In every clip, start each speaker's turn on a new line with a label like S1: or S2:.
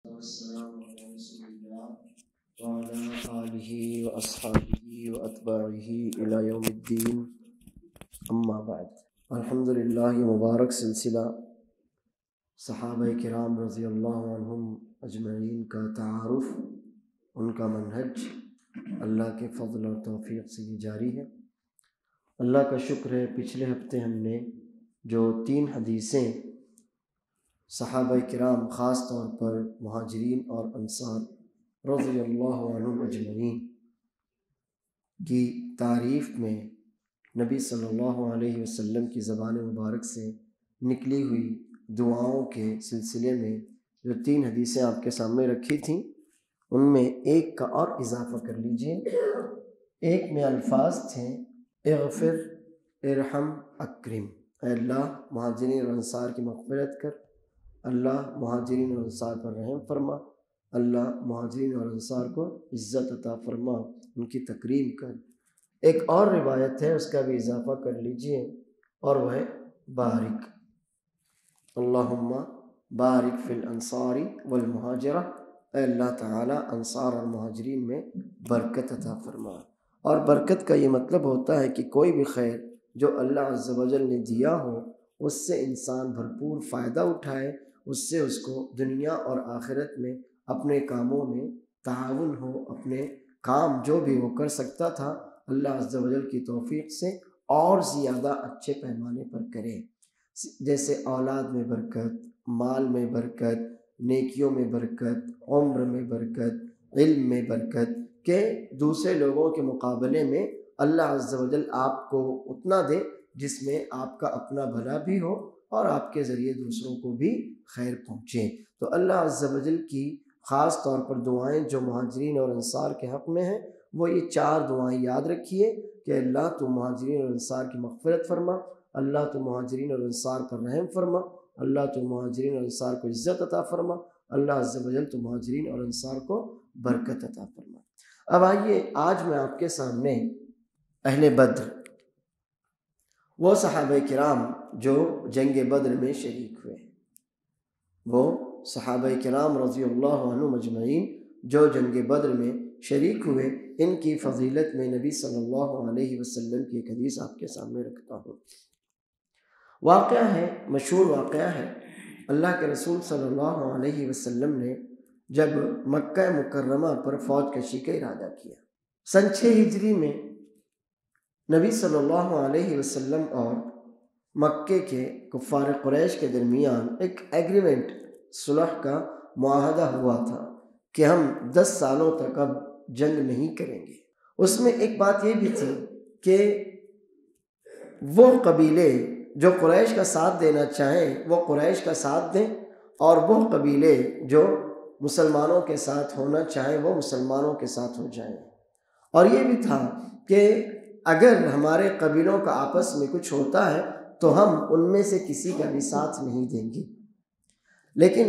S1: والسلام على رسول الله وعلى آله وأصحابه وأتباعه إلى يوم الدين أما بعد. الحمدللہ مبارک سلسلہ صحابہ کرام رضی اللہ عنہم اجمعین کا تعارف، ان کا منہج اللہ کے فضل اور توفیق سے یہ جاری ہے۔ اللہ کا شکر ہے، پچھلے ہفتے ہم نے جو 3 حدیثیں صحابہ کرام خاص طور پر مہاجرین اور انصار رضی اللہ عنہم اجمعین کی تعریف میں نبی صلی اللہ علیہ وسلم کی زبان مبارک سے نکلی ہوئی دعاؤں کے سلسلے میں جو 3 حدیثیں آپ کے سامنے رکھی تھیں، ان میں ایک کا اور اضافہ کر لیجئے۔ ایک میں الفاظ تھے اغفر ارحم اکرم، اے اللہ مہاجرین اور انصار کی مغفرت کر، اللہ مہاجرین اور انصار پر رحم فرما، اللہ مہاجرین اور انصار کو عزت عطا فرما، ان کی تکریم کر۔ ایک اور روایت ہے، اس کا بھی اضافہ کر لیجئے، اور وہ ہے بارک، اللہم بارک فی الانصار والمہاجرہ، اے اللہ تعالی انصار اور مہاجرین میں برکت عطا فرما۔ اور برکت کا یہ مطلب ہوتا ہے کہ کوئی بھی خیر جو اللہ عز و جل نے دیا ہو، اس سے انسان بھرپور فائدہ اٹھائے، اس سے اس کو دنیا اور آخرت میں اپنے کاموں میں تعاون ہو، اپنے کام جو بھی وہ کر سکتا تھا اللہ عز و جل کی توفیق سے اور زیادہ اچھے پیمانے پر کرے، جیسے اولاد میں برکت، مال میں برکت، نیکیوں میں برکت، عمر میں برکت، علم میں برکت، کہ دوسرے لوگوں کے مقابلے میں اللہ عز و جل آپ کو اتنا دے جس میں آپ کا اپنا بھلا بھی ہو اور آپ کے ذریعے دوسروں کو بھی خیر پہنچے۔ تو اللہ عز و جل کی خاص طور پر دعائیں جو مہاجرین اور انصار کے حق میں ہیں، وہ یہ 4 دعائیں یاد رکھیے کہ اللہ تو مہاجرین اور انصار کی مغفرت فرما، اللہ تو مہاجرین اور انصار پر رحم فرما، اللہ تو مہاجرین اور انصار کو عزت عطا فرما، اللہ عز و جل تو مہاجرین اور انصار کو برکت عطا فرما۔ اب آئیے، آج میں آپ کے سامنے اہل بدر، وہ صحابہ کرام جو جنگ بدر میں شریک ہوئے، وہ صحابہ کرام رضی اللہ عنہم اجمعین جو جنگ بدر میں شریک ہوئے، ان کی فضیلت میں نبی صلی اللہ علیہ وسلم کی ایک حدیث آپ کے سامنے رکھتا ہوں۔ واقعہ ہے، مشہور واقعہ ہے، اللہ کے رسول صلی اللہ علیہ وسلم نے جب مکہ مکرمہ پر فوج کشی کا ارادہ کیا، سن 6 ہجری میں نبی صلی اللہ علیہ وسلم اور مکے کے کفار قریش کے درمیان ایک ایگریمنٹ، صلح کا معاہدہ ہوا تھا کہ ہم 10 سالوں تک اب جنگ نہیں کریں گے۔ اس میں ایک بات یہ بھی تھی کہ وہ قبیلے جو قریش کا ساتھ دینا چاہیں وہ قریش کا ساتھ دیں، اور وہ قبیلے جو مسلمانوں کے ساتھ ہونا چاہیں وہ مسلمانوں کے ساتھ ہو جائیں۔ اور یہ بھی تھا کہ اگر ہمارے قبیلوں کا آپس میں کچھ ہوتا ہے تو ہم ان میں سے کسی کا بھی ساتھ نہیں دیں گے۔ لیکن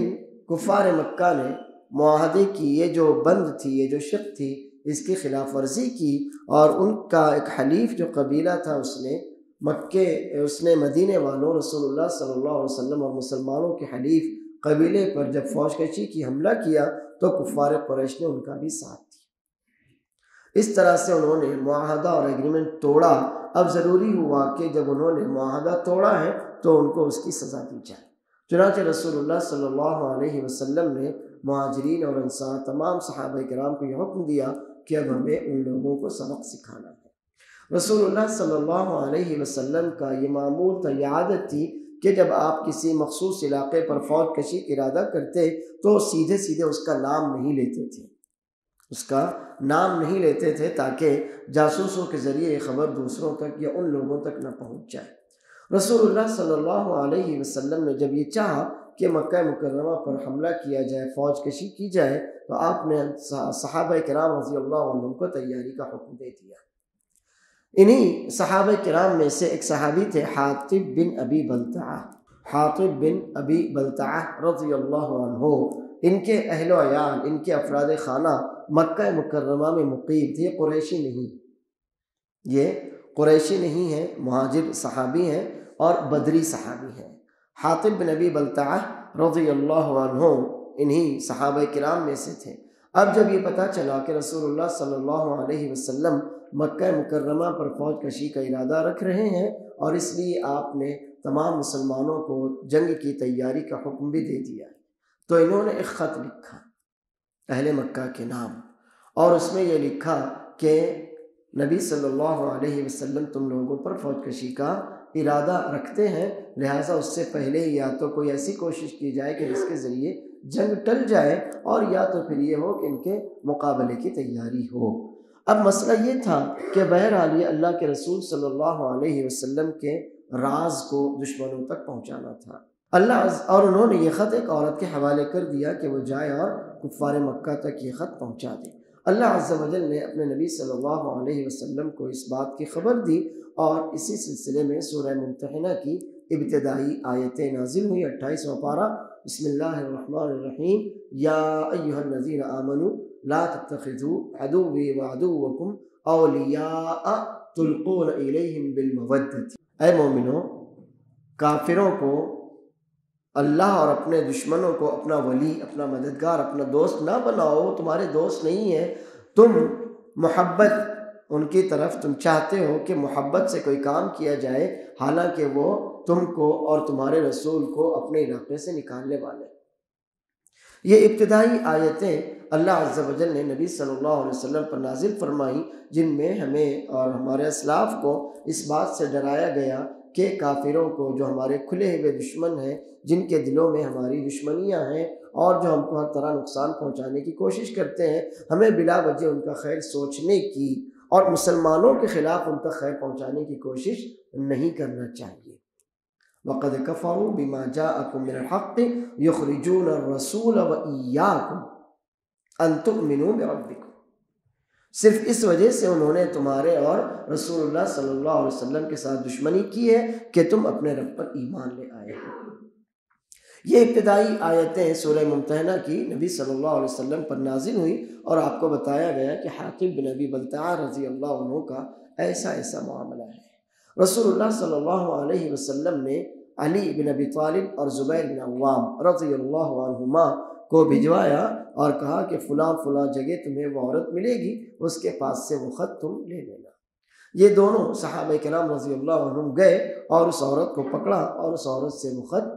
S1: کفار مکہ نے معاہدے کی یہ جو بند تھی، یہ جو شرط تھی، اس کی خلاف ورزی کی، اور ان کا ایک حلیف جو قبیلہ تھا اس نے مدینے والوں، رسول اللہ صلی اللہ علیہ وسلم اور مسلمانوں کے حلیف قبیلے پر جب فوج کشی کی حملہ کیا تو کفار قریش نے ان کا بھی ساتھ دیا۔ اس طرح سے انہوں نے معاہدہ اور ایگریمنٹ توڑا۔ اب ضروری ہوا کہ جب انہوں نے معاہدہ توڑا ہے تو ان کو اس کی سزا دی جائے۔ چنانچہ رسول اللہ صلی اللہ علیہ وسلم نے مہاجرین اور انصار تمام صحابہ کرام کو یہ حکم دیا کہ اب ہمیں ان لوگوں کو سبق سکھانا ہے۔ رسول اللہ صلی اللہ علیہ وسلم کا یہ معمول تھا، یہ عادت تھی کہ جب آپ کسی مخصوص علاقے پر فوج کشی کا ارادہ کرتے تو سیدھے اس کا نام نہیں لیتے تھے، اس کا نام نہیں لیتے تھے تاکہ جاسوسوں کے ذریعے یہ خبر دوسروں تک یا ان لوگوں تک نہ پہنچ جائے۔ رسول اللہ صلی اللہ علیہ وسلم نے جب یہ چاہا کہ مکہ مکرمہ پر حملہ کیا جائے، فوج کشی کی جائے، تو آپ نے صحابہ کرام رضی اللہ عنہم کو تیاری کا حکم دے دیا۔ انہی صحابہ کرام میں سے ایک صحابی تھے حاطب بن ابی بلتعہ، حاطب بن ابی بلتعہ رضی اللہ عنہ۔ ان کے اہل و عیال، ان کے افراد خانہ مکہ مکرمہ میں مقیم تھے، یہ قریشی نہیں ہیں، مہاجر صحابی ہیں اور بدری صحابی ہیں۔ حاطب بن ابی بلتعہ رضی اللہ عنہ انہی صحابہ کرام میں سے تھے۔ اب جب یہ پتہ چلا کہ رسول اللہ صلی اللہ علیہ وسلم مکہ مکرمہ پر فوج کشی کا ارادہ رکھ رہے ہیں اور اس لیے آپ نے تمام مسلمانوں کو جنگ کی تیاری کا حکم بھی دے دیا، تو انہوں نے ایک خط لکھا اہل مکہ کے نام، اور اس میں یہ لکھا کہ نبی صلی اللہ علیہ وسلم تم لوگوں پر فوج کشی کا ارادہ رکھتے ہیں، لہٰذا اس سے پہلے یا تو کوئی ایسی کوشش کی جائے کہ جس کے ذریعے جنگ ٹل جائے، اور یا تو پھر یہ ہو کہ ان کے مقابلے کی تیاری ہو۔ اب مسئلہ یہ تھا کہ بہرحال یہ اللہ کے رسول صلی اللہ علیہ وسلم کے راز کو دشمنوں تک پہنچانا تھا۔ اور انہوں نے یہ خط ایک عورت کے حوالے کر دیا کہ وہ جائے اور کفار مکہ تک یہ خط پہنچا دے۔ اللہ عز و جل نے اپنے نبی صلی اللہ علیہ وسلم کو اس بات کی خبر دی، اور اسی سلسلے میں سورہ ممتحنہ کی ابتدائی آیتیں نازل ہوئی۔ 28واں پارہ، بسم اللہ الرحمن الرحیم، یا ایھا الذین آمنوا لا تتخذوا عدوی وعدوکم اولیاء تلقون الیہم بالمودۃ۔ اے مومنو، کافروں کو اللہ اور اپنے دشمنوں کو اپنا ولی، اپنا مددگار، اپنا دوست نہ بناؤ، تمہارے دوست نہیں ہیں، تم محبت ان کی طرف تم چاہتے ہو کہ محبت سے کوئی کام کیا جائے، حالانکہ وہ تم کو اور تمہارے رسول کو اپنے علاقے سے نکالنے والے۔ یہ ابتدائی آیتیں اللہ عز و جل نے نبی صلی اللہ علیہ وسلم پر نازل فرمائی، جن میں ہمیں اور ہمارے اسلاف کو اس بات سے ڈرایا گیا کہ کافروں کو، جو ہمارے کھلے ہوئے دشمن ہیں، جن کے دلوں میں ہماری دشمنیاں ہیں اور جو ہم کو ہر طرح نقصان پہنچانے کی کوشش کرتے ہیں، ہمیں بلا وجہ ان کا خیر سوچنے کی اور مسلمانوں کے خلاف ان کا خیر پہنچانے کی کوشش نہیں کرنا چاہیے۔ وَقَدْ كَفَرُوا بِمَا جَاءَكُم مِّنَ الْحَقِّ يُخْرِجُونَ الرَّسُولَ وَإِيَّاكُمْ أَن تُؤْمِنُوا بِرَبِّكُمْ۔ صرف اس وجہ سے انہوں نے تمہارے اور رسول اللہ صلی اللہ علیہ وسلم کے ساتھ دشمنی کی ہے کہ تم اپنے رب پر ایمان لے آئے ہو۔ یہ ابتدائی آیتیں سورہ ممتحنہ کی نبی صلی اللہ علیہ وسلم پر نازل ہوئی، اور آپ کو بتایا گیا کہ حاطب بن ابی بلتعہ رضی اللہ عنہ کا ایسا معاملہ ہے۔ رسول اللہ صلی اللہ علیہ وسلم نے علی بن ابی طالب اور زبیر بن عوام رضی اللہ عنہما کو بھجوایا اور کہا کہ فلاں جگہ تمہیں وہ عورت ملے گی، اس کے پاس سے وہ خط تم لے لینا۔ یہ دونوں صحابہ کرام رضی اللہ عنہم گئے اور اس عورت کو پکڑا اور اس عورت سے وہ خط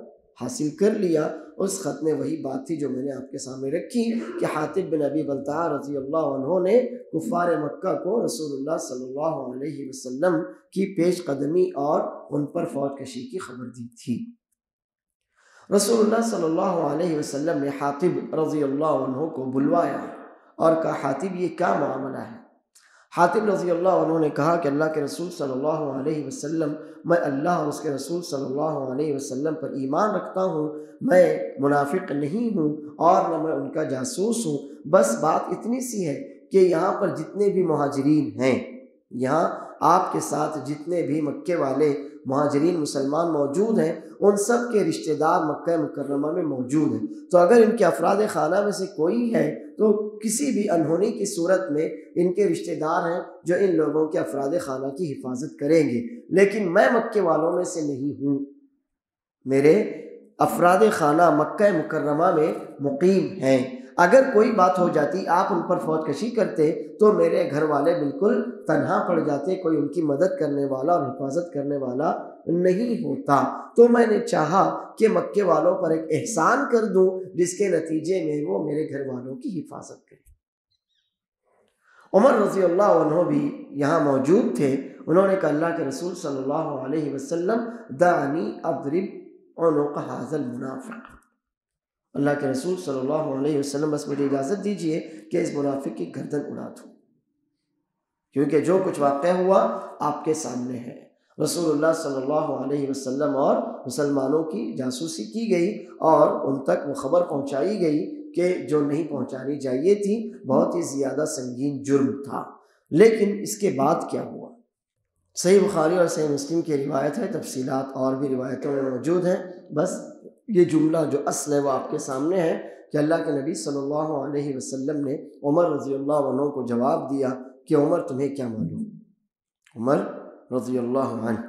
S1: حاصل کر لیا۔ اس خط میں وہی بات تھی جو میں نے آپ کے سامنے رکھی کہ حاطب بن ابی بلتعہ رضی اللہ عنہ نے کفار مکہ کو رسول اللہ صلی اللہ علیہ وسلم کی پیش قدمی اور ان پر فوج کشی کی خبر دی تھی۔ رسول اللہ صلی اللہ علیہ وسلم نے حاطب رضی اللہ عنہ کو بلوایا اور کہا، حاطب یہ کیا معاملہ ہے؟ حاطب رضی اللہ عنہ نے کہا کہ اللہ کے رسول صلی اللہ علیہ وسلم، میں اللہ اور اس کے رسول صلی اللہ علیہ وسلم پر ایمان رکھتا ہوں، میں منافق نہیں ہوں اور نہ میں ان کا جاسوس ہوں، بس بات اتنی سی ہے کہ یہاں پر جتنے بھی مہاجرین ہیں، یہاں آپ کے ساتھ جتنے بھی مکے والے مہاجرین مسلمان موجود ہیں، ان سب کے رشتہ دار مکہ مکرمہ میں موجود ہیں، تو اگر ان کے افراد خانہ میں سے کوئی ہے تو کسی بھی انہونی کی صورت میں ان کے رشتہ دار ہیں جو ان لوگوں کے افراد خانہ کی حفاظت کریں گے، لیکن میں مکے والوں میں سے نہیں ہوں، میرے افراد خانہ مکہ مکرمہ میں مقیم ہیں، اگر کوئی بات ہو جاتی، آپ ان پر فوج کشی کرتے تو میرے گھر والے بالکل تنہا پڑ جاتے، کوئی ان کی مدد کرنے والا اور حفاظت کرنے والا نہیں ہوتا، تو میں نے چاہا کہ مکے والوں پر ایک احسان کر دوں جس کے نتیجے میں وہ میرے گھر والوں کی حفاظت کریں۔ عمر رضی اللہ عنہ بھی یہاں موجود تھے، انہوں نے کہا اللہ کے رسول صلی اللہ علیہ وسلم دعنی اضرب عنق ھذا المنافق، اللہ کے رسول صلی اللہ علیہ وسلم بس مجھے اجازت دیجئے کہ اس منافق کی گردن اڑا دوں، کیونکہ جو کچھ واقع ہوا آپ کے سامنے ہے۔ رسول اللہ صلی اللہ علیہ وسلم اور مسلمانوں کی جاسوسی کی گئی اور ان تک وہ خبر پہنچائی گئی کہ جو نہیں پہنچانی چاہیے تھی، بہت ہی زیادہ سنگین جرم تھا۔ لیکن اس کے بعد کیا ہوا؟ صحیح بخاری اور صحیح مسلم کی روایت ہے، تفصیلات اور بھی روایتوں میں موجود ہیں، بس یہ جملہ جو اصل ہے وہ آپ کے سامنے ہے کہ اللہ کے نبی صلی اللہ علیہ وسلم نے عمر رضی اللہ عنہ کو جواب دیا کہ عمر تمہیں کیا معلوم، عمر رضی اللہ عنہ،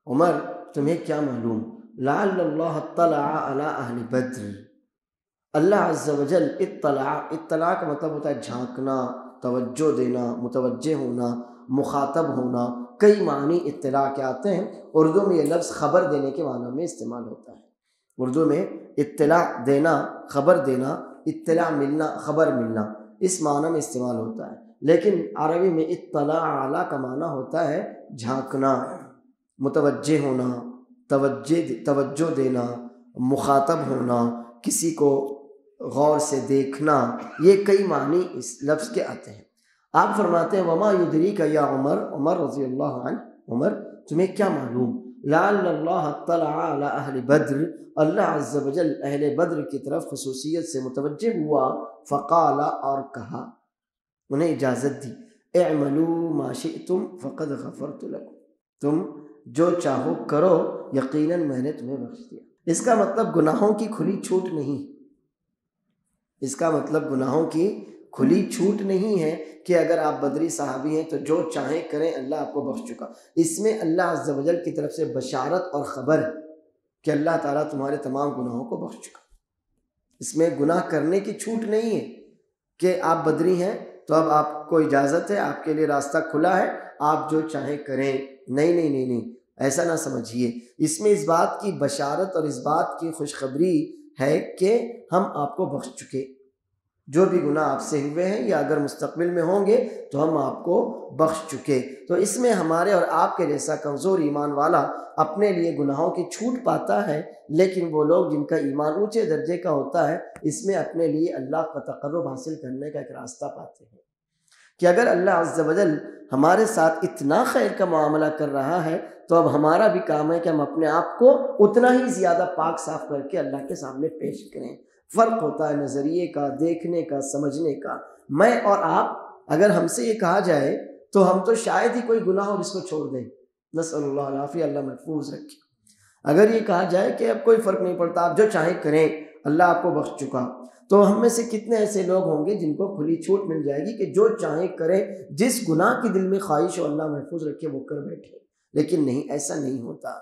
S1: عمر تمہیں کیا معلوم، لعل اللہ اطلع علی اہل بدر، اللہ عز و جل اطلاع کا مطلب ہوتا ہے جھانکنا، توجہ دینا، متوجہ ہونا، مخاطب ہونا. کئی معنی اطلاع کے آتے ہیں. اردو میں یہ لفظ خبر دینے کے معنی میں استعمال ہوتا ہے. اردو میں اطلاع دینا، خبر دینا، اطلاع ملنا، خبر ملنا، اس معنی میں استعمال ہوتا ہے. لیکن عربی میں اطلاع اعلیٰ کا معنی ہوتا ہے جھانکنا، متوجہ ہونا، توجہ دینا، مخاطب ہونا، کسی کو غور سے دیکھنا. یہ کئی معنی اس لفظ کے آتے ہیں. آپ فرماتے ہیں وما یدریک یا عمر، عمر رضی اللہ عنہ، عمر تمہیں کیا معلوم، لعل اللہ اطلع علی اہل بدر، اللہ عز و جل اہل بدر کی طرف خصوصیت سے متوجہ ہوا. فقال، اور کہا، انہیں اجازت دی، اعملوا ما شئتم فقد غفرت لکم، تم جو چاہو کرو، یقیناً میں نے تمہیں بخش دیا. اس کا مطلب گناہوں کی کھلی چھوٹ نہیں، اس کا مطلب گناہوں کی کھلی چھوٹ نہیں ہے کہ اگر آپ بدری صحابی ہیں تو جو چاہیں کریں، اللہ آپ کو بخش چکا. اس میں اللہ عز و جل کی طرف سے بشارت اور خبر کہ اللہ تعالیٰ تمہارے تمام گناہوں کو بخش چکا. اس میں گناہ کرنے کی چھوٹ نہیں ہے کہ آپ بدری ہیں تو اب آپ کو اجازت ہے، آپ کے لیے راستہ کھلا ہے، آپ جو چاہیں کریں. نہیں نہیں نہیں نہیں، ایسا نہ سمجھیے. اس میں اس بات کی بشارت اور اس بات کی خوشخبری ہے کہ ہم آپ کو بخش چکے. جو بھی گناہ آپ سے ہوئے ہیں یا اگر مستقبل میں ہوں گے تو ہم آپ کو بخش چکے. تو اس میں ہمارے اور آپ کے جیسا کمزور ایمان والا اپنے لیے گناہوں کی چھوٹ پاتا ہے، لیکن وہ لوگ جن کا ایمان اونچے درجے کا ہوتا ہے اس میں اپنے لیے اللہ کا تقرب حاصل کرنے کا ایک راستہ پاتے ہیں کہ اگر اللہ عز و جل ہمارے ساتھ اتنا خیر کا معاملہ کر رہا ہے تو اب ہمارا بھی کام ہے کہ ہم اپنے آپ کو اتنا ہی زیادہ پاک صاف کر کے اللہ کے سامنے پیش کریں. فرق ہوتا ہے نظریے کا، دیکھنے کا، سمجھنے کا. میں اور آپ اگر ہم سے یہ کہا جائے تو ہم تو شاید ہی کوئی گناہ ہو جس کو چھوڑ دیں، نسأل اللہ العافیہ، اللہ محفوظ رکھے. اگر یہ کہا جائے کہ اب کوئی فرق نہیں پڑتا، آپ جو چاہیں کریں، اللہ آپ کو بخش چکا، تو ہم میں سے کتنے ایسے لوگ ہوں گے جن کو کھلی چھوٹ مل جائے گی کہ جو چاہیں کریں، جس گناہ کی دل میں خواہش ہو اللہ محفوظ رکھے وہ کر بیٹھے. لیکن نہیں، ایسا نہیں ہوتا.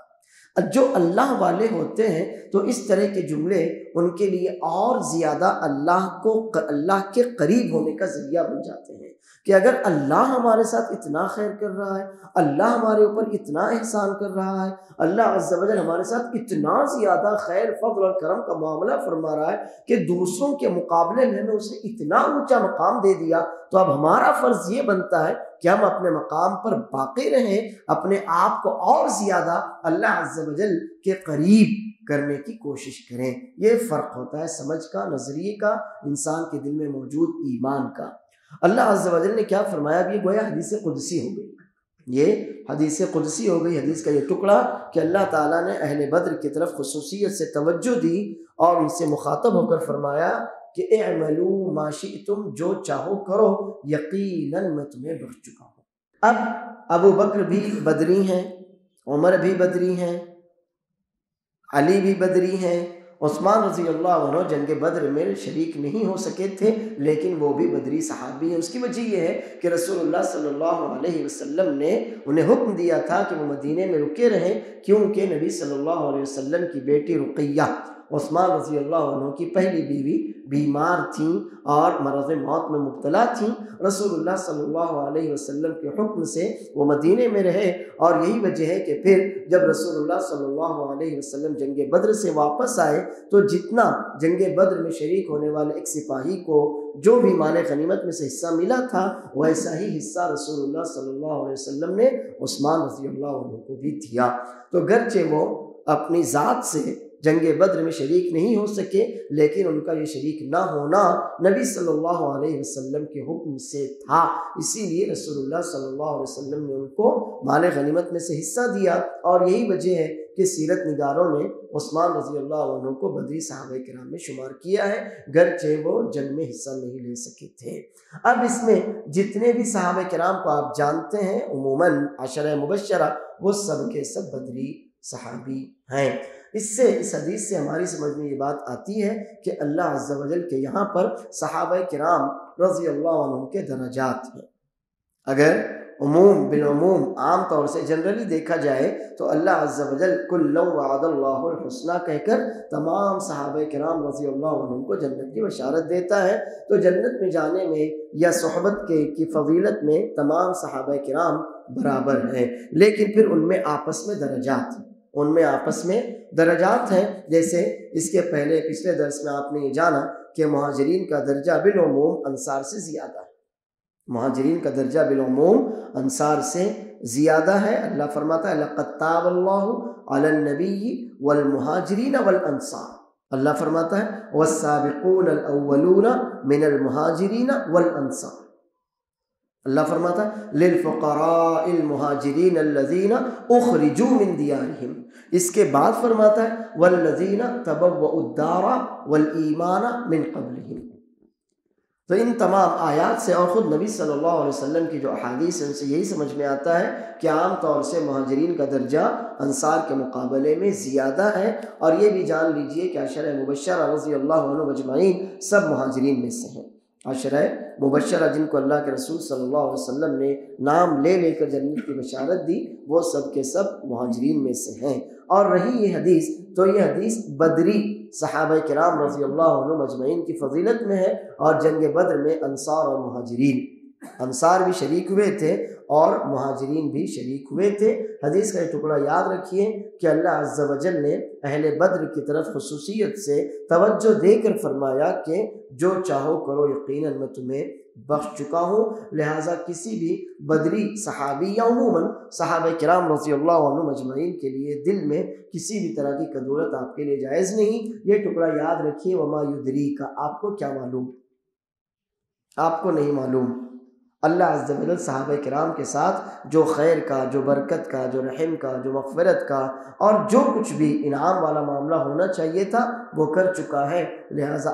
S1: جو اللہ والے ہوتے ہیں تو اس طرح کے جملے ان کے لیے اور زیادہ اللہ کے قریب ہونے کا ذریعہ بن جاتے ہیں کہ اگر اللہ ہمارے ساتھ اتنا خیر کر رہا ہے، اللہ ہمارے اوپر اتنا احسان کر رہا ہے، اللہ عز و جل ہمارے ساتھ اتنا زیادہ خیر، فضل اور کرم کا معاملہ فرما رہا ہے کہ دوسروں کے مقابلے میں ہمیں اسے اتنا اونچا مقام دے دیا، تو اب ہمارا فرض یہ بنتا ہے کہ ہم اپنے مقام پر باقی رہیں، اپنے آپ کو اور زیادہ اللہ عز و جل کے قریب کرنے کی کوشش کریں. یہ فرق ہوتا ہے سمجھ کا، نظریے کا، انسان کے دل میں موجود ایمان کا. اللہ عز و جل نے کیا فرمایا؟ اب یہ گویا حدیث قدسی ہو گئی، یہ حدیث قدسی ہو گئی، حدیث کا یہ ٹکڑا کہ اللہ تعالیٰ نے اہل بدر کی طرف خصوصیت سے توجہ دی اور ان سے مخاطب ہو کر فرمایا کہ اعملوا ما شئتم، جو چاہو کرو، یقیناً میں تمہیں بخش چکا ہوں. اب ابو بکر بھی بدری ہیں، عمر بھی بدری ہیں، علی بھی بدری ہیں، عثمان رضی اللہ عنہ جنگ بدر میں شریک نہیں ہو سکے تھے لیکن وہ بھی بدری صحابی ہیں. اس کی وجہ یہ ہے کہ رسول اللہ صلی اللہ علیہ وسلم نے انہیں حکم دیا تھا کہ وہ مدینے میں رکے رہیں، کیونکہ نبی صلی اللہ علیہ وسلم کی بیٹی رقیہ، عثمان رضی اللہ عنہ کی پہلی بیوی، بیمار تھیں اور مرض موت میں مبتلا تھیں. رسول اللہ صلی اللہ علیہ وسلم کے حکم سے وہ مدینے میں رہے، اور یہی وجہ ہے کہ پھر جب رسول اللہ صلی اللہ علیہ وسلم جنگ بدر سے واپس آئے تو جتنا جنگ بدر میں شریک ہونے والے ایک سپاہی کو جو بھی مال غنیمت میں سے حصہ ملا تھا، ویسا ہی حصہ رسول اللہ صلی اللہ علیہ وسلم نے عثمان رضی اللہ عنہ کو بھی دیا. تو گرچہ وہ اپنی ذات سے جنگ بدر میں شریک نہیں ہو سکے لیکن ان کا یہ شریک نہ ہونا نبی صلی اللہ علیہ وسلم کے حکم سے تھا، اسی لیے رسول اللہ صلی اللہ علیہ وسلم نے ان کو مال غنیمت میں سے حصہ دیا. اور یہی وجہ ہے کہ سیرت نگاروں نے عثمان رضی اللہ عنہ کو بدری صحابہ کرام میں شمار کیا ہے، گرچہ وہ جنگ میں حصہ نہیں لے سکے تھے. اب اس میں جتنے بھی صحابہ کرام کو آپ جانتے ہیں عموماً عشرہ مبشرہ، وہ سب کے سب بدری صحابی ہیں. اس حدیث سے ہماری سمجھ میں یہ بات آتی ہے کہ اللہ عز و جل کے یہاں پر صحابہ کرام رضی اللہ عنہ کے درجات ہیں. اگر عموم بالعموم عام طور سے جنرلی دیکھا جائے تو اللہ عز و جل کلا وعد اللہ الحسنہ کہہ کر تمام صحابہ کرام رضی اللہ عنہم کو جنت کی بشارت دیتا ہے. تو جنت میں جانے میں یا صحبت کی فضیلت میں تمام صحابہ کرام برابر ہیں، لیکن پھر ان میں آپس میں درجات ہیں. جیسے اس کے پہلے پچھلے درس میں آپ نے یہ جانا کہ مہاجرین کا درجہ بالعموم انصار سے زیادہ ہے. مہاجرین کا درجہ بالعموم انصار سے زیادہ ہے. اللہ فرماتا ہے لقد تاب اللہ علی النبی والمہاجرین والانصار. اللہ فرماتا ہے والسابقون الاولون من المہاجرین والانصار. اللہ فرماتا ہے للفقراء المہاجرین الذین اخرجوا من دیارہم. اس کے بعد فرماتا ہے والذین تبوؤوا الدار والایمان من قبلہم. تو ان تمام آیات سے اور خود نبی صلی اللہ علیہ وسلم کی جو احادیث ہیں ان سے یہی سمجھ میں آتا ہے کہ عام طور سے مہاجرین کا درجہ انصار کے مقابلے میں زیادہ ہے. اور یہ بھی جان لیجئے کہ عشرہ مبشرہ رضی اللہ عنہ مجمعین سب مہاجرین میں سے ہیں. عشرہ مبشرہ جن کو اللہ کے رسول صلی اللہ علیہ وسلم نے نام لے لے کر جنت کی بشارت دی وہ سب کے سب مہاجرین میں سے ہیں. اور رہی یہ حدیث تو یہ حدیث بدری صحابہ کرام رضی اللہ عنہ مجمعین کی فضیلت میں ہے. اور جنگ بدر میں انصار اور مہاجرین، انصار بھی شریک ہوئے تھے اور مہاجرین بھی شریک ہوئے تھے. حدیث کا یہ ٹکڑا یاد رکھیے کہ اللہ عز و جل نے اہل بدر کی طرف خصوصیت سے توجہ دے کر فرمایا کہ جو چاہو کرو یقیناً میں تمہیں بخش چکا ہوں. لہٰذا کسی بھی بدری صحابی یا عموماً صحابہ کرام رضی اللہ عنہ مجمعین کے لیے دل میں کسی بھی طرح کی کدورت آپ کے لیے جائز نہیں. یہ ٹکڑا یاد رکھیے وما یدریک، آپ کو کیا معلوم، آپ کو نہیں معلوم. اللہ عز و جل صحابہ کرام کے ساتھ جو خیر کا، جو برکت کا، جو رحم کا، جو مغفرت کا اور جو کچھ بھی انعام والا معاملہ ہونا چاہیے تھا وہ کر چکا ہے. لہٰذا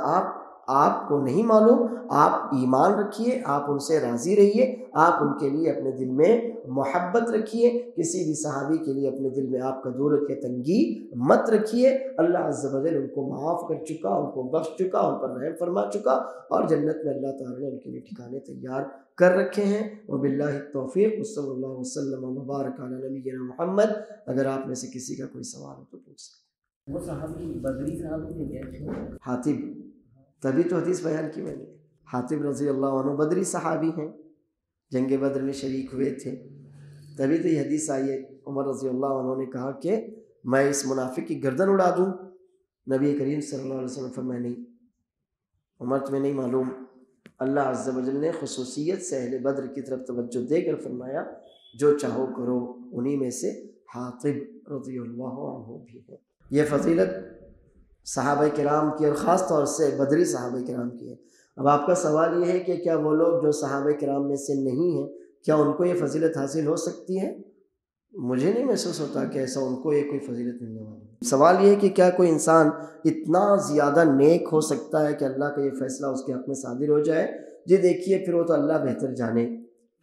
S1: آپ کو نہیں معلوم. آپ ایمان رکھیے، آپ ان سے راضی رہیے، آپ ان کے لیے اپنے دل میں محبت رکھیے. کسی بھی صحابی کے لیے اپنے دل میں آپ کدورت یا تنگی مت رکھیے. اللہ عز و جل ان کو معاف کر چکا، ان کو بخش چکا، ان پر رحم فرما چکا اور جنت میں اللہ تعالیٰ نے ان کے لیے ٹھکانے تیار کر رکھے ہیں. وباللہ التوفیق صلی اللہ وسلم وبارک علی نبینا محمد. اگر آپ میں سے کسی کا کوئی سوال ہو تو پوچھ سکتے.
S2: وہ صحابی بدری صحابی تھے
S1: حاتب، تبھی تو حدیث بیان کی میں نے. حاتب رضی اللہ عنہ بدری صحابی ہیں، جنگ بدر میں شریک ہوئے تھے. تبھی تو یہ حدیث آئی ہے. عمر رضی اللہ عنہ نے کہا کہ میں اس منافق کی گردن اڑا دوں. نبی کریم صلی اللہ علیہ وسلم فرمایا نہیں عمر تمہیں نہیں معلوم. اللہ عز و جل نے خصوصیت سے اہل بدر کی طرف توجہ دے کر فرمایا جو چاہو کرو. انہی میں سے حاتب رضی اللہ عنہ بھی ہے. یہ فضیلت صحابہ کرام کی اور خاص طور سے بدری صحابہ کرام کی ہے. اب آپ کا سوال یہ ہے کہ کیا وہ لوگ جو صحابہ کرام میں سے نہیں ہیں کیا ان کو یہ فضیلت حاصل ہو سکتی ہے؟ مجھے نہیں محسوس ہوتا کہ ایسا ان کو یہ کوئی فضیلت ملنے والی. سوال یہ ہے کہ کیا کوئی انسان اتنا زیادہ نیک ہو سکتا ہے کہ اللہ کا یہ فیصلہ اس کے حق میں صادر ہو جائے؟ جی دیکھیے پھر وہ تو اللہ بہتر جانے،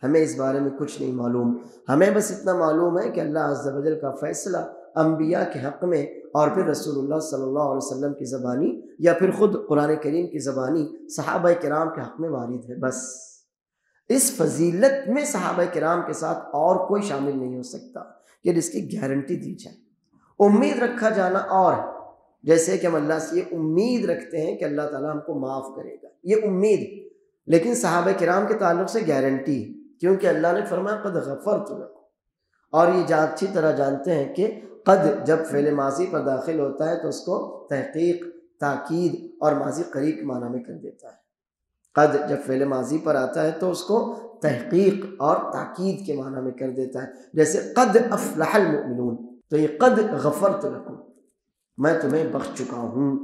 S1: ہمیں اس بارے میں کچھ نہیں معلوم. ہمیں بس اتنا معلوم ہے کہ اللہ عز و جل کا فیصلہ انبیاء کے حق میں اور پھر رسول اللہ صلی اللہ علیہ وسلم کی زبانی یا پھر خود قرآن کریم کی زبانی صحابہ کرام کے حق میں وارد ہے. بس اس فضیلت میں صحابہ کرام کے ساتھ اور کوئی شامل نہیں ہو سکتا کہ جس کی گارنٹی دی جائے. امید رکھا جانا اور جیسے کہ ہم اللہ سے یہ امید رکھتے ہیں کہ اللہ تعالیٰ ہم کو معاف کرے گا، یہ امید. لیکن صحابہ کرام کے تعلق سے گارنٹی، کیونکہ اللہ نے فرمایا قد غفرت لکم. اور یہ اچھی طرح جانتے ہیں کہ قد جب فعل ماضی پر داخل ہوتا ہے تو اس کو تحقیق، تاکید اور ماضی قریب کے معنی میں کر دیتا ہے. قد جب فعل ماضی پر آتا ہے تو اس کو تحقیق اور تاکید کے معنی میں کر دیتا ہے. جیسے قد افلح المؤمنون، تو یہ قد غفرت لکم، میں تمہیں بخش چکا ہوں.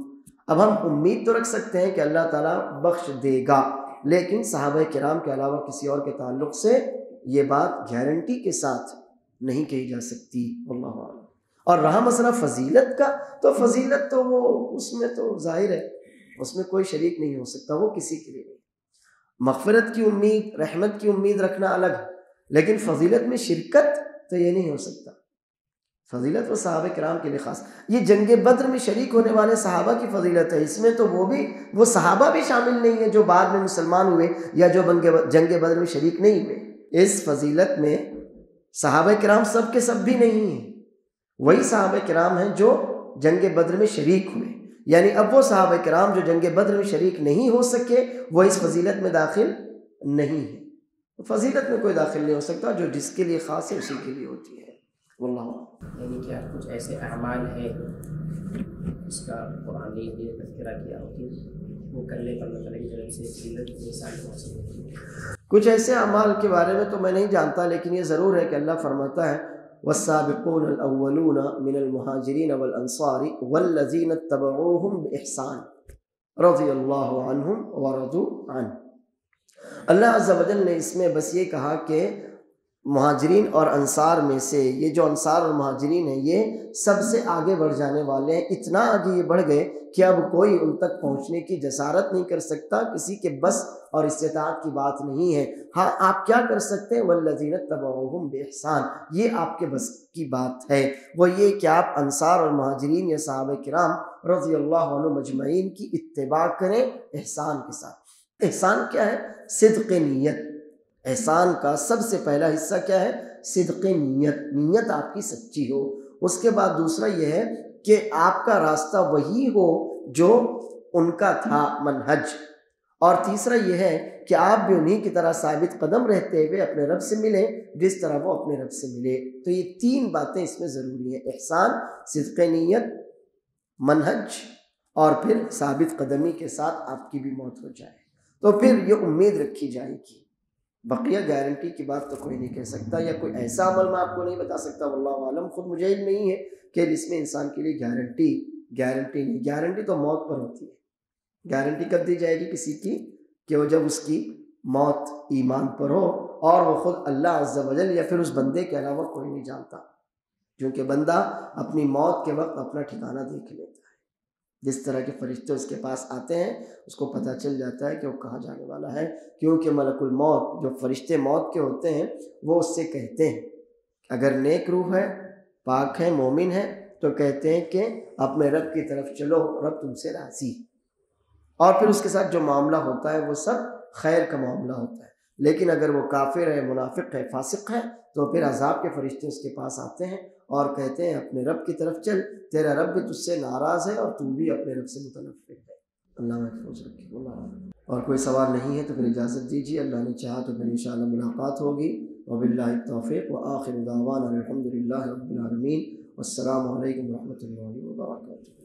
S1: اب ہم امید تو رکھ سکتے ہیں کہ اللہ تعالیٰ بخش دے گا، لیکن صحابہ کرام کے علاوہ کسی اور کے تعلق سے یہ بات گارنٹی کے ساتھ نہیں کہی جا سکتی. واللہ اعلم. اور رہا مسئلہ فضیلت کا، تو فضیلت تو وہ اس میں تو ظاہر ہے، اس میں کوئی شریک نہیں ہو سکتا، وہ کسی کے لیے نہیں. مغفرت کی امید، رحمت کی امید رکھنا الگ، لیکن فضیلت میں شرکت تو یہ نہیں ہو سکتا. فضیلت وہ صحابہ کرام کے لیے خاص. یہ جنگ بدر میں شریک ہونے والے صحابہ کی فضیلت ہے. اس میں تو وہ صحابہ بھی شامل نہیں ہیں جو بعد میں مسلمان ہوئے یا جو جنگ بدر میں شریک نہیں ہوئے. اس فضیلت میں صحابہ کرام سب کے سب بھی نہیں ہیں، وہی صحابہ کرام ہیں جو جنگ بدر میں شریک ہوئے، یعنی اب وہ صحابہ کرام جو جنگ بدر میں شریک نہیں ہو سکے وہ اس فضیلت میں داخل نہیں ہے۔ فضیلت میں کوئی داخل نہیں ہو سکتا، جو جس کے لیے خاص ہے اسی کے لیے ہوتی ہے۔ واللہ
S2: یعنی کیا کچھ ایسے اعمال ہیں اس کا قرآن نے یہ تذکرہ کیا ہو کہ وہ کرنے پر اللہ تعالیٰ کی طرف سے فضیلت انسان کو حاصل ہوتی ہے؟
S1: کچھ ایسے اعمال کے بارے میں تو میں نہیں جانتا، لیکن یہ ضرور ہے کہ اللہ فرماتا ہے والسابقون الاولون من المہاجرین والانصار والذین اتبعوہم باحسان رضی اللہ عنہم ورضوا عنہ۔ اللہ عز و جل نے اس میں بس یہ کہا کہ مہاجرین اور انصار میں سے یہ جو انصار اور مہاجرین ہیں یہ سب سے آگے بڑھ جانے والے ہیں، اتنا آگے یہ بڑھ گئے کہ اب کوئی ان تک پہنچنے کی جسارت نہیں کر سکتا، کسی کے بس اور استطاعت کی بات نہیں ہے۔ ہاں آپ کیا کر سکتے ہیں؟ والذین اتبعوہم باحسان، یہ آپ کے بس کی بات ہے، وہ یہ کہ آپ انصار اور مہاجرین یا صحابہ کرام رضی اللہ عنہ مجمعین کی اتباع کریں احسان کے ساتھ۔ احسان کیا ہے؟ صدق نیت۔ احسان کا سب سے پہلا حصہ کیا ہے؟ صدق نیت، نیت آپ کی سچی ہو۔ اس کے بعد دوسرا یہ ہے کہ آپ کا راستہ وہی ہو جو ان کا تھا منہج، اور تیسرا یہ ہے کہ آپ بھی انہی کی طرح ثابت قدم رہتے ہوئے اپنے رب سے ملیں جس طرح وہ اپنے رب سے ملے۔ تو یہ تین باتیں اس میں ضروری ہیں، احسان، صدق نیت، منہج، اور پھر ثابت قدمی کے ساتھ آپ کی بھی موت ہو جائے تو پھر یہ امید رکھی جائے گی۔ بقیہ گارنٹی کی بات تو کوئی نہیں کہہ سکتا، یا کوئی ایسا عمل میں آپ کو نہیں بتا سکتا، واللہ عالم، خود مجھے علم نہیں ہے کہ جس میں انسان کے لیے گارنٹی نہیں۔ گارنٹی تو موت پر ہوتی ہے۔ گارنٹی کب دی جائے گی کسی کی؟ کہ وہ جب اس کی موت ایمان پر ہو اور وہ خود اللہ عز و جل یا پھر اس بندے کے علاوہ کوئی نہیں جانتا، کیونکہ بندہ اپنی موت کے وقت اپنا ٹھکانہ دیکھ لیتا ہے۔ جس طرح کے فرشتے اس کے پاس آتے ہیں اس کو پتہ چل جاتا ہے کہ وہ کہاں جانے والا ہے، کیونکہ ملک الموت جو فرشتے موت کے ہوتے ہیں وہ اس سے کہتے ہیں، اگر نیک روح ہے، پاک ہے، مومن ہے، تو کہتے ہیں کہ اپنے رب کی طرف چلو، رب تم سے راضی، اور پھر اس کے ساتھ جو معاملہ ہوتا ہے وہ سب خیر کا معاملہ ہوتا ہے۔ لیکن اگر وہ کافر ہے، منافق ہے، فاسق ہے، تو پھر عذاب کے فرشتے اس کے پاس آتے ہیں اور کہتے ہیں اپنے رب کی طرف چل، تیرا رب بھی تجھ سے ناراض ہے اور تو بھی اپنے رب سے متنفر ہے۔ اللہ محفوظ رکھے۔ اللہ، اور کوئی سوال نہیں ہے تو پھر اجازت دیجیے، اللہ نے چاہا تو پھر انشاءاللہ ملاقات ہوگی۔ وباللہ التوفیق وآخر دعوانا الحمد للہ رب العالمین، والسلام علیکم ورحمۃ اللہ وبرکاتہ۔